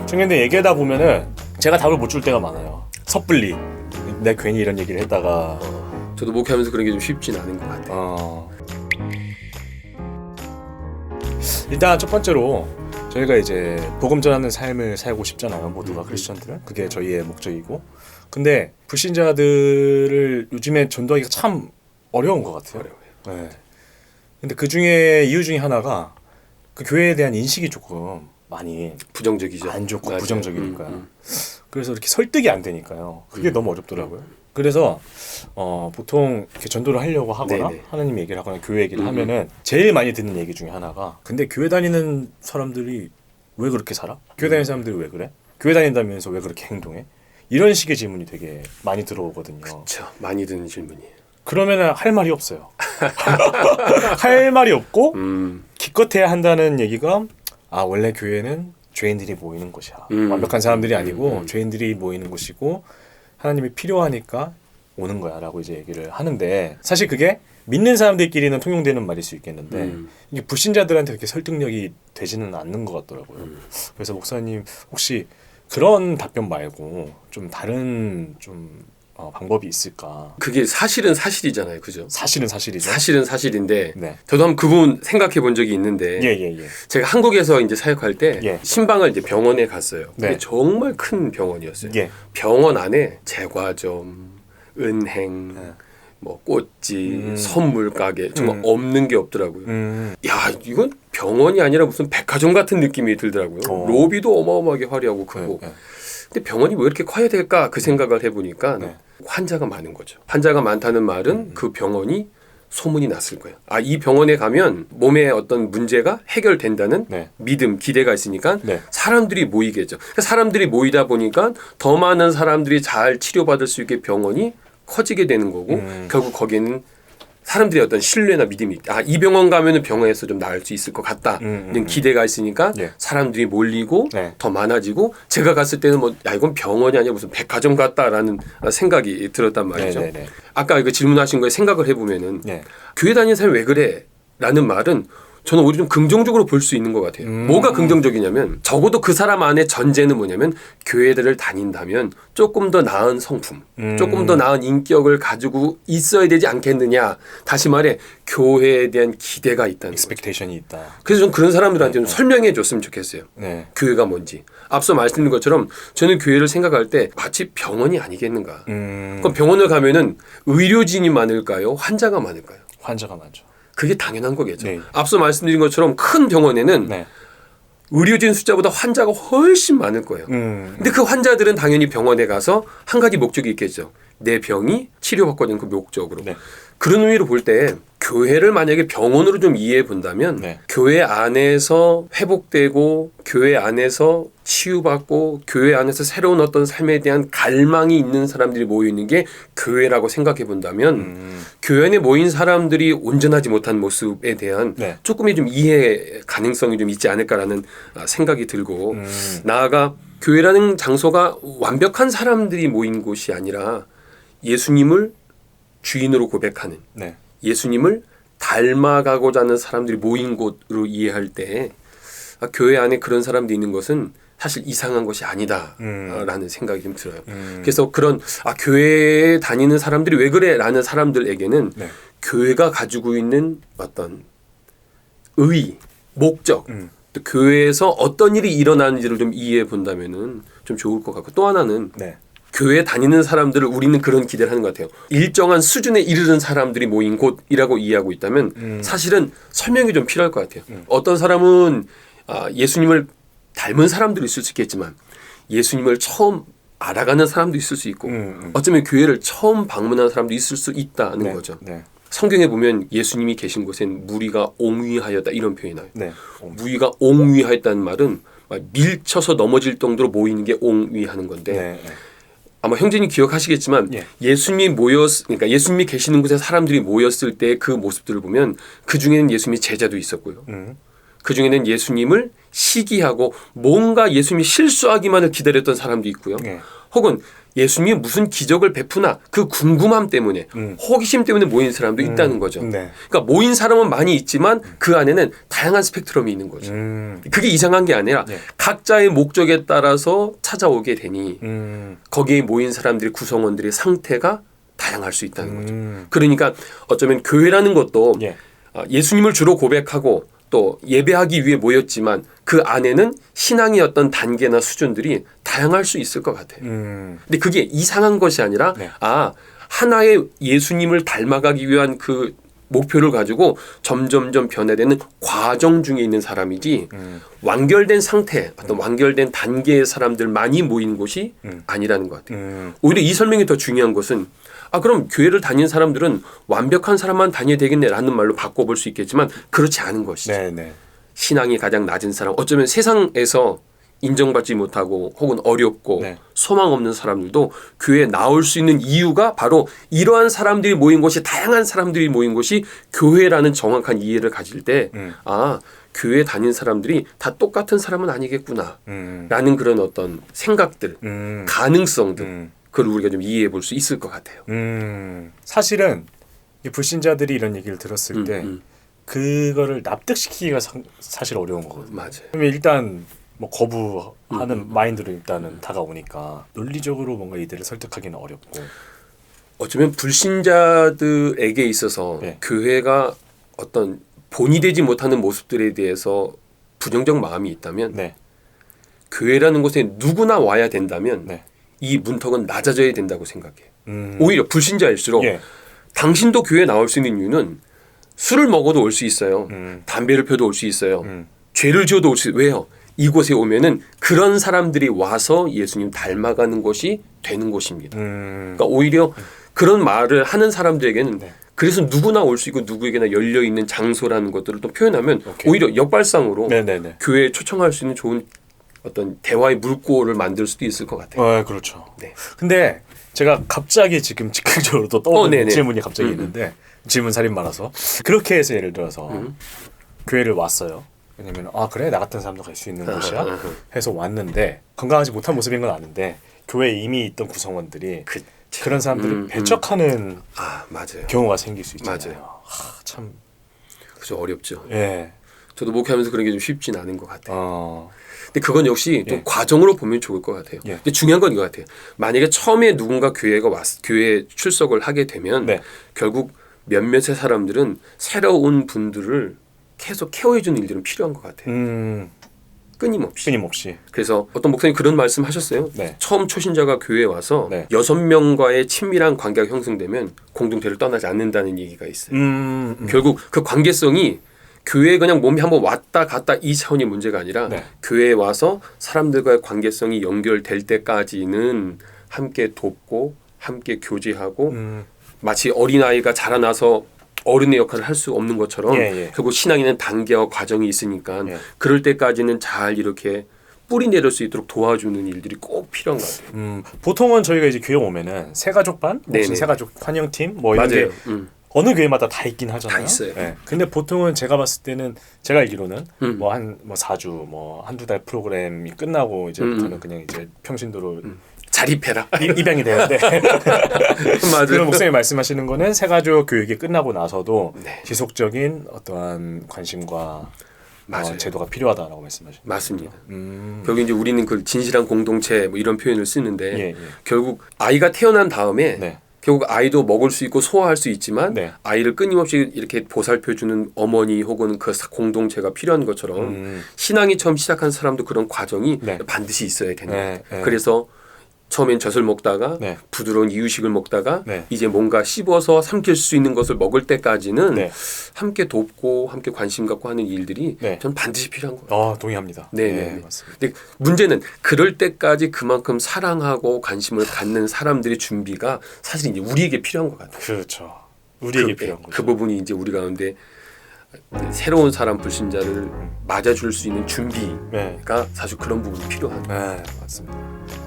근데 얘기하다 보면은 제가 답을 못 줄 때가 많아요. 섣불리 내가 괜히 이런 얘기를 했다가 저도 목회하면서 그런 게 좀 쉽진 않은 것 같아요. 일단 첫 번째로 저희가 이제 복음 전하는 삶을 살고 싶잖아요. 모두가 크리스천들은. 그게 저희의 목적이고. 근데 불신자들을 요즘에 전도하기가 참 어려운 것 같아요. 어려워요. 네. 근데 그 중에 이유 중에 하나가 그 교회에 대한 인식이 조금 많이 부정적이죠. 안 좋고 맞아요. 부정적이니까요. 그래서 이렇게 설득이 안 되니까요. 그게 너무 어렵더라고요. 그래서 보통 이렇게 전도를 하려고 하거나 네네. 하나님 얘기를 하거나 교회 얘기를 하면은 제일 많이 듣는 얘기 중에 하나가 근데 교회 다니는 사람들이 왜 그렇게 살아? 교회 다니는 사람들이 왜 그래? 교회 다닌다면서 왜 그렇게 행동해? 이런 식의 질문이 되게 많이 들어오거든요. 그렇죠. 많이 드는 질문이에요. 그러면은 할 말이 없어요. 할 말이 없고 기껏해야 한다는 얘기가 원래 교회는 죄인들이 모이는 곳이야. 완벽한 사람들이 아니고 죄인들이 모이는 곳이고 하나님이 필요하니까 오는 거야 라고 이제 얘기를 하는데 사실 그게 믿는 사람들끼리는 통용되는 말일 수 있겠는데 이게 불신자들한테 그렇게 설득력이 되지는 않는 것 같더라고요. 그래서 목사님 혹시 그런 답변 말고 좀 다른 좀 방법이 있을까? 그게 사실은 사실이잖아요. 그죠? 사실은 사실이죠. 사실은 사실인데 네. 저도 한번 그 부분 생각해 본 적이 있는데 예. 제가 한국에서 이제 사역할 때 예. 신방을 이제 병원에 갔어요. 근데 네. 정말 큰 병원이었어요. 예. 병원 안에 제과점, 은행, 뭐 꽃집, 선물 가게 정말 없는 게 없더라고요. 야, 이건 병원이 아니라 무슨 백화점 같은 느낌이 들더라고요. 로비도 어마어마하게 화려하고 크고. 네. 근데 병원이 왜 이렇게 커야 될까 그 생각을 해보니까 환자가 많은 거죠. 환자가 많다는 말은 그 병원이 소문이 났을 거예요. 이 병원에 가면 몸에 어떤 문제가 해결된다는 믿음, 기대가 있으니까 사람들이 모이겠죠. 그러니까 사람들이 모이다 보니까 더 많은 사람들이 잘 치료받을 수 있게 병원이 커지게 되는 거고 결국 거기에는 사람들의 어떤 신뢰나 믿음이 있다. 이 병원 가면은 병원에서 좀 나을 수 있을 것 같다. 이런 기대가 있으니까 사람들이 몰리고 더 많아지고 제가 갔을 때는 이건 병원이 아니라 무슨 백화점 같다라는 생각이 들었단 말이죠. 네네네. 아까 이거 질문하신 거에 생각을 해보면은 네. 교회 다니는 사람이 왜 그래? 라는 말은 저는 오히려 좀 긍정적으로 볼 수 있는 것 같아요. 뭐가 긍정적이냐면 적어도 그 사람 안에 전제는 뭐냐면 교회들을 다닌다면 조금 더 나은 성품, 조금 더 나은 인격을 가지고 있어야 되지 않겠느냐. 다시 말해 교회에 대한 기대가 있다는 거죠. expectation이 있다. 그래서 좀 그런 사람들한테 좀 설명해 줬으면 좋겠어요. 네. 교회가 뭔지. 앞서 말씀드린 것처럼 저는 교회를 생각할 때 마치 병원이 아니겠는가. 그럼 병원을 가면은 의료진이 많을까요? 환자가 많을까요? 환자가 많죠. 그게 당연한 거겠죠. 네. 앞서 말씀드린 것처럼 큰 병원에는 의료진 숫자보다 환자가 훨씬 많을 거예요. 근데 그 환자들은 당연히 병원에 가서 한 가지 목적이 있겠죠. 내 병이 치료받고 있는 그 목적으로. 그런 의미로 볼 때 교회를 만약에 병원으로 좀 이해해 본다면 교회 안에서 회복되고 교회 안에서 치유받고 교회 안에서 새로운 어떤 삶에 대한 갈망이 있는 사람들이 모여 있는 게 교회라고 생각해 본다면 교회 안에 모인 사람들이 온전하지 못한 모습에 대한 조금의 좀 이해 가능성이 좀 있지 않을까라는 생각이 들고 나아가 교회라는 장소가 완벽한 사람들이 모인 곳이 아니라 예수님을 주인으로 고백하는 예수님을 닮아가고자 하는 사람들이 모인 곳으로 이해할 때 교회 안에 그런 사람들이 있는 것은 사실 이상한 것이 아니다라는 생각이 좀 들어요. 그래서 그런 교회에 다니는 사람들이 왜 그래? 라는 사람들에게는 교회가 가지고 있는 어떤 의의, 목적 또 교회에서 어떤 일이 일어나는지를 좀 이해해 본다면은 좀 좋을 것 같고 또 하나는 교회 다니는 사람들을 우리는 그런 기대를 하는 것 같아요. 일정한 수준에 이르는 사람들이 모인 곳이라고 이해하고 있다면 사실은 설명이 좀 필요할 것 같아요. 어떤 사람은 예수님을 닮은 사람들이 있을 수 있겠지만 예수님을 처음 알아가는 사람도 있을 수 있고 어쩌면 교회를 처음 방문하는 사람도 있을 수 있다는 거죠. 성경에 보면 예수님이 계신 곳엔 무리가 옹위하였다 이런 표현이 나요. 무리가 옹위하였다는 말은 밀쳐서 넘어질 정도로 모이는 게 옹위하는 건데 아마 형제님 기억하시겠지만 예수님이 그러니까 예수님이 계시는 곳에 사람들이 모였을 때 그 모습들을 보면 그 중에는 예수님의 제자도 있었고요. 그 중에는 예수님을 시기하고 뭔가 예수님이 실수하기만을 기다렸던 사람도 있고요. 혹은 예수님이 무슨 기적을 베푸나 그 궁금함 때문에 호기심 때문에 모인 사람도 있다는 거죠. 네. 그러니까 모인 사람은 많이 있지만 그 안에는 다양한 스펙트럼이 있는 거죠. 그게 이상한 게 아니라 네. 각자의 목적에 따라서 찾아오게 되니 거기에 모인 사람들의 구성원들의 상태가 다양할 수 있다는 거죠. 그러니까 어쩌면 교회라는 것도 예. 예수님을 주로 고백하고 또 예배하기 위해 모였지만 그 안에는 신앙의 어떤 단계나 수준들이 다양할 수 있을 것 같아요. 근데 그게 이상한 것이 아니라 네. 하나의 예수님을 닮아가기 위한 그 목표를 가지고 점점점 변화되는 과정 중에 있는 사람이지 완결된 상태, 어떤 완결된 단계의 사람들 많이 모인 곳이 아니라는 것 같아요. 오히려 이 설명이 더 중요한 것은 그럼 교회를 다니는 사람들은 완벽한 사람만 다녀야 되겠네라는 말로 바꿔볼 수 있겠지만 그렇지 않은 것이죠. 네네. 신앙이 가장 낮은 사람, 어쩌면 세상에서 인정받지 못하고 혹은 어렵고 네. 소망 없는 사람들도 교회에 나올 수 있는 이유가 바로 이러한 사람들이 모인 곳이 다양한 사람들이 모인 곳이 교회라는 정확한 이해를 가질 때 교회 다닌 사람들이 다 똑같은 사람은 아니겠구나 라는 그런 어떤 생각들, 가능성들 그걸 우리가 좀 이해해 볼 수 있을 것 같아요. 사실은 이 불신자들이 이런 얘기를 들었을 때 그거를 납득시키기가 사실 어려운 거거든요. 맞아요. 그러면 일단 뭐 거부하는 마인드로 일단은 다가오니까 논리적으로 뭔가 이들을 설득하기는 어렵고 어쩌면 불신자들에게 있어서 네. 교회가 어떤 본이 되지 못하는 모습들에 대해서 부정적 마음이 있다면 네. 교회라는 곳에 누구나 와야 된다면 네. 이 문턱은 낮아져야 된다고 생각해요. 오히려 불신자일수록 예. 당신도 교회에 나올 수 있는 이유는 술을 먹어도 올 수 있어요. 담배를 펴도 올 수 있어요. 죄를 지어도 올 수 있어요. 왜요? 이곳에 오면은 그런 사람들이 와서 예수님 닮아가는 것이 되는 곳입니다. 그러니까 오히려 그런 말을 하는 사람들에게는 네. 그래서 누구나 올 수 있고 누구에게나 열려 있는 장소라는 것들을 또 표현하면 오케이. 오히려 역발상으로 네네네. 교회에 초청할 수 있는 좋은 어떤 대화의 물꼬를 만들 수도 있을 것 같아요. 그렇죠. 네. 근데 제가 갑자기 지금 즉흥적으로 또 떠오르는 네네. 질문이 갑자기 있는데 질문 살인 많아서 그렇게 해서 예를 들어서 교회를 왔어요. 왜냐면 그래 나 같은 사람도 갈 수 있는 곳이야 해서 왔는데 건강하지 못한 모습인 건 아는데 교회에 이미 있던 구성원들이 그런 사람들을 배척하는 맞아요. 경우가 생길 수 있잖아요. 맞아요. 참 그죠, 어렵죠. 예. 저도 목회하면서 그런 게 좀 쉽진 않은 것 같아요. 어. 근데 그건 역시 좀 예. 과정으로 보면 좋을 것 같아요. 예. 근데 중요한 건 이거 같아요. 만약에 처음에 누군가 교회에 출석을 하게 되면 네. 결국 몇몇의 사람들은 새로운 분들을 계속 케어해주는 일들은 필요한 것 같아요. 끊임없이. 그래서 어떤 목사님 그런 말씀하셨어요. 네. 처음 초신자가 교회에 와서 네. 6명과의 친밀한 관계가 형성되면 공동체를 떠나지 않는다는 얘기가 있어요. 결국 그 관계성이 교회에 그냥 몸이 한번 왔다 갔다 이 차원의 문제가 아니라 네. 교회에 와서 사람들과의 관계성이 연결될 때까지는 함께 돕고 함께 교제하고 마치 어린아이가 자라나서 어른의 역할을 할 수 없는 것처럼 결국 신앙에는 단계와 과정이 있으니까 그럴 때까지는 잘 이렇게 뿌리 내릴 수 있도록 도와주는 일들이 꼭 필요한 것 같아요. 보통은 저희가 이제 교회 오면은 새가족반, 혹시 새가족 환영팀 뭐 이런 맞아요. 게 어느 교회마다 다 있긴 하잖아요. 다 있어요. 네. 근데 보통은 제가 봤을 때는 제가 알기로는 뭐 4주 뭐 한두 달 프로그램이 끝나고 이제부터는 그냥 이제 평신도로 자립해라. 입양이 되는데 맞아요. 그런 목사님이 말씀하시는 거는 새가족 교육이 끝나고 나서도 네. 지속적인 어떠한 관심과 제도가 필요하다라고 말씀하시는 맞습니다. 결국 이제 우리는 그 진실한 공동체 뭐 이런 표현을 쓰는데 결국 아이가 태어난 다음에 결국 아이도 먹을 수 있고 소화할 수 있지만 아이를 끊임없이 이렇게 보살펴주는 어머니 혹은 그 공동체가 필요한 것처럼 신앙이 처음 시작한 사람도 그런 과정이 반드시 있어야 된다. 그래서 처음엔 젖을 먹다가 부드러운 이유식을 먹다가 이제 뭔가 씹어서 삼킬 수 있는 것을 먹을 때까지는 함께 돕고 함께 관심 갖고 하는 일들이 전 반드시 필요한 거예요. 동의합니다. 네, 맞습니다. 근데 문제는 그럴 때까지 그만큼 사랑하고 관심을 갖는 사람들의 준비가 사실 이제 우리에게 필요한 것 같아요. 그렇죠. 우리에게 필요한 거죠. 그 부분이 이제 우리 가운데 새로운 사람 불신자를 맞아줄 수 있는 준비가 사실 그런 부분이 필요한 거예요. 맞습니다.